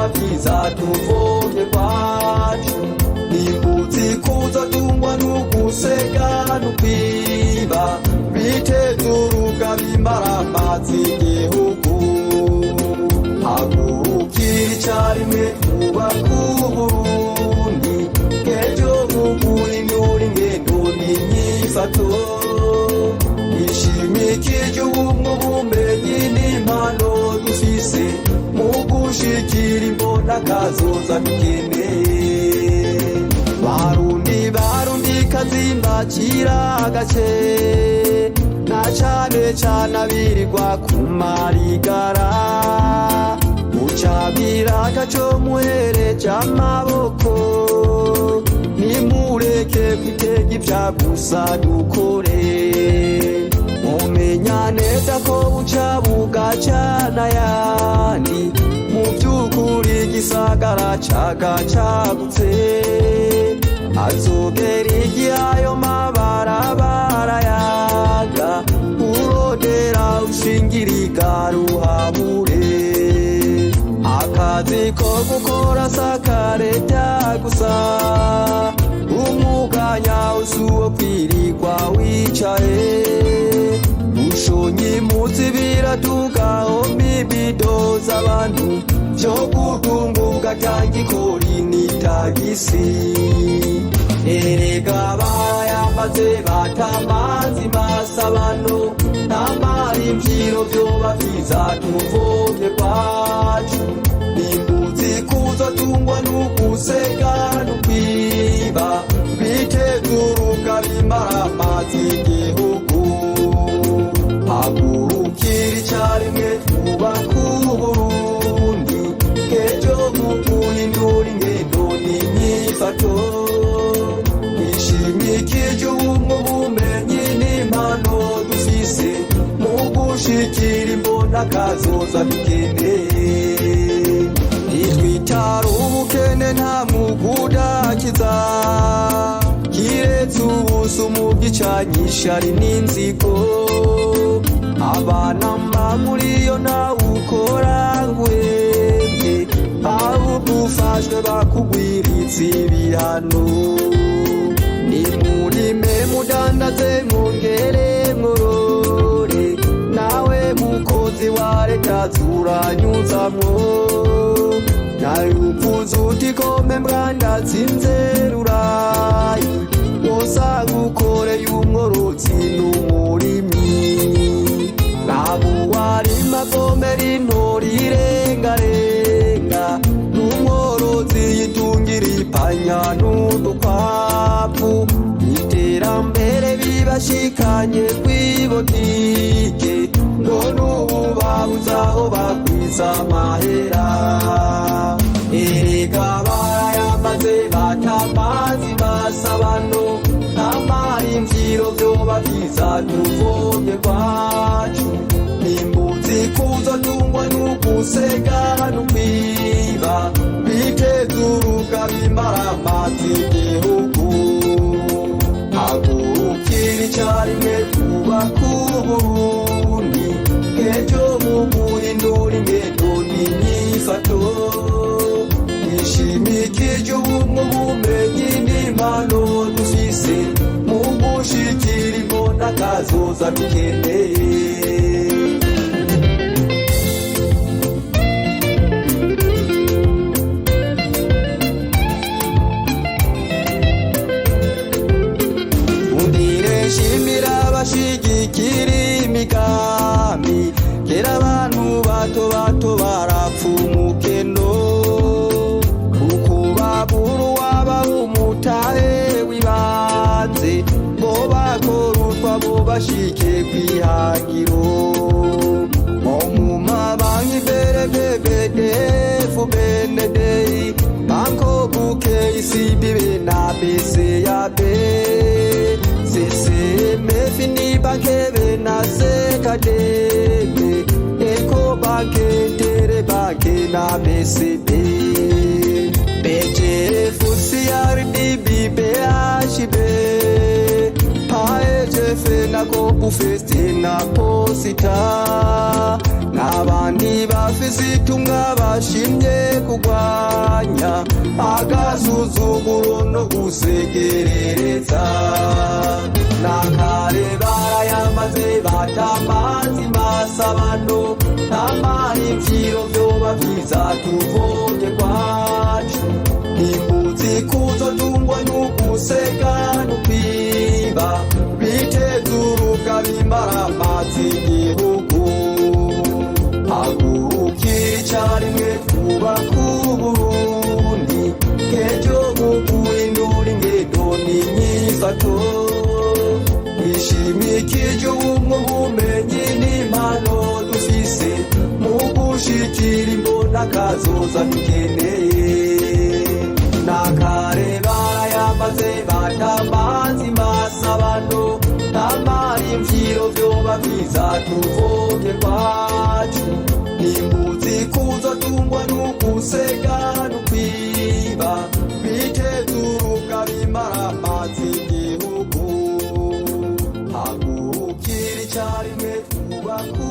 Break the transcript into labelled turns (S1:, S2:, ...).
S1: vyoba vyiza tuvomye kwacu nimbuzi kuzotungwa n'ugusega n'ukwiba bitezuruga bimara amazi igihugu hagurukira icarimwe twubaka Uburundi ejo muguhindura ingendo n'inyifato ishimikije ubumwe ubumenyi n'impano dufise mu gushikira imbonakazoza dukeneye barundi kazimbakira agace na cane cane abirirwa ku marigara mucabira ataco muhereje amaboko nimureke kwitega ivya gusa dukore mumenya neza ko buca bugacana yandi mu vy'ukuri igisagara cagacagutse azogera igihe ayo mabarabara yaga urodera ushingiriga ruhabure akazi ko gukora sakareta gusa umuganya usuwo kwirirwa wicaye ushonye impuzi biratugaho mibido z'abantu vyo gutunguka cyangwa ikori n'itagisi erega bayamaze batamazi masabano ntamari imvyiro vyoba vyiza tuvomye kwacu nimbuzi kuzotungwa n'ugusega n'ukwiba bitezuruga bimara amazi igihugu hagurukira icarimwe twubaka Uburundi ejo muguhindura ingendo n'inyifato ishimikije ubumwe ubumenyi n'impano dufise mu gushikira imbonakazoza dukeneye nitwitara ubukene nta mugudakiza kiretse ubusumu bw'icanyisha ari n'inzigo abana mba muri yo nawukora ngwebwe ahubwo ufashwe bakugwiritse ibihano nimurime mudandaze mwongere mworore nawe mukozi wa leta zuranyuzamwo nayuvuze uti kome mbwandatsinze rurayi wosanga ukoreye umworozi n'umurimyi nabuwarima vomera intori irengarenga n'umworozi yitungira ipanya n'udukwavu iterambere bibashikanye kw'ibotike none ubu babuze aho bagwiza amahera erega barayamaze batamazi basabano ntamari imvyiro vyoba vyiza tuvomye kwacu nimbuzi kuzotungwa n'ugusega n'ukwiba bitezuruga bimara amazi igihugu hagurukira icarimwe twubaka Uburundi ejo muguhindura ingendo n'inyifato ishimikije ubumwe ubumenyi n'impano dufise mu gushikira imbonakazoza dukeneye shimira abashigikira imigambi kera abantu bato bato barapfa umukeno kuko babura uwabaha umutahe w'ibanze ngo bakore utwabo bashike kw'ihangiro nko mu mabanki BRD FBNDI Banko Buke isibibe na BCAB CCMF ni bankebe na sekadebe Eko banke tere banke na BCB BGF CRDB BHB Paeje UNICEF na COPFEST na posita n'abandi bafise itumwa bashimye kurwanya agasuzuguro no gusegerereza nakare barayamaze batamazi masabano n'amahimviro vyoba vyiza tuvomye kwacu imbuzi kuzotungwa n'uguseka n'ukwiba bitezurubwa bimara amazi igihugu hagurukira icarimwe twubaka Uburundi kejo muguhindura ingendo n'inyifato ishimikije ubumwe ubumenyi n'impano dufise mu gushikira imbonakazoza dukeneye nakare barayamaze batamazi masabano n'amahimviro vyoba vyiza tuvomye kwacu imbuzi kuzotungwa n'uguseka n'ukwiba bitezurubwa bimara amazi igihugu hagurukira icarimwe twubaka